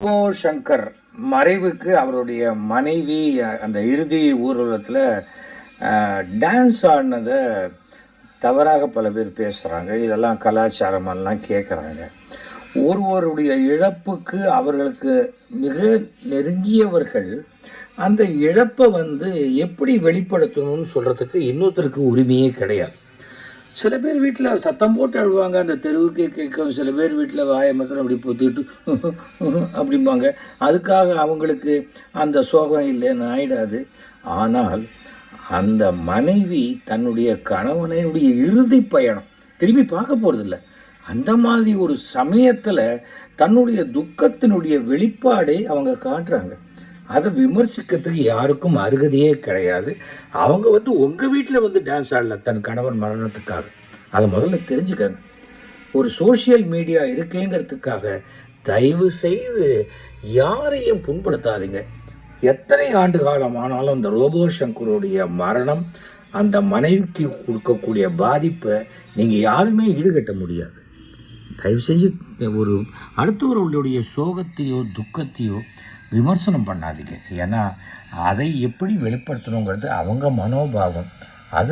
Robot Shankar மறைவுக்கு அவருடைய மனைவி அந்த இறுதி ஊர்வலத்தில் டான்ஸ் ஆடினதை தவறாக பல பேர் பேசுகிறாங்க. இதெல்லாம் கலாச்சாரமெல்லாம் கேட்குறாங்க. ஒருவருடைய இழப்புக்கு அவர்களுக்கு மிக நெருங்கியவர்கள் அந்த இழப்பை எப்படி வெளிப்படுத்தணும்னு சொல்கிறதுக்கு இன்னொருத்தருக்கு உரிமையே கிடையாது. சில பேர் வீட்டில் சத்தம் போட்டு அழுவாங்க, அந்த தெருவுக்கே கேட்கும். சில பேர் வீட்டில் வாயை மாத்திரம் அப்படி பொத்திட்டு அப்படிம்பாங்க. அதுக்காக அவங்களுக்கு அந்த சோகம் இல்லைன்னு ஆயிடாது. ஆனால் அந்த மனைவி தன்னுடைய கணவனுடைய இறுதி பயணம் திரும்பி பார்க்க போகிறதில்ல. அந்த மாதிரி ஒரு சமயத்தில் தன்னுடைய துக்கத்தினுடைய வெளிப்பாடை அவங்க காட்டுறாங்க. அதை விமர்சிக்கிறதுக்கு யாருக்கும் அருகதையே கிடையாது. அவங்க உங்கள் வீட்டில் டான்ஸ் ஆடல தன் கணவன் மரணத்துக்காக. அதை முதல்ல தெரிஞ்சுக்கங்க. ஒரு சோஷியல் மீடியா இருக்கேங்கிறதுக்காக தயவு செய்து யாரையும் புண்படுத்தாதீங்க. எத்தனை ஆண்டு காலம் ஆனாலும் அந்த ரோபோ சங்கருடைய மரணம் அந்த மனைவிக்கு கொடுக்கக்கூடிய பாதிப்பை நீங்கள் யாருமே ஈடுகட்ட முடியாது. தயவு செஞ்சு ஒரு அடுத்தவர்களுடைய சோகத்தையோ துக்கத்தையோ விமர்சனம் பண்ணாதீங்க. ஏன்னா அதை எப்படி வெளிப்படுத்தணுங்கிறது அவங்க மனோபாவம். அது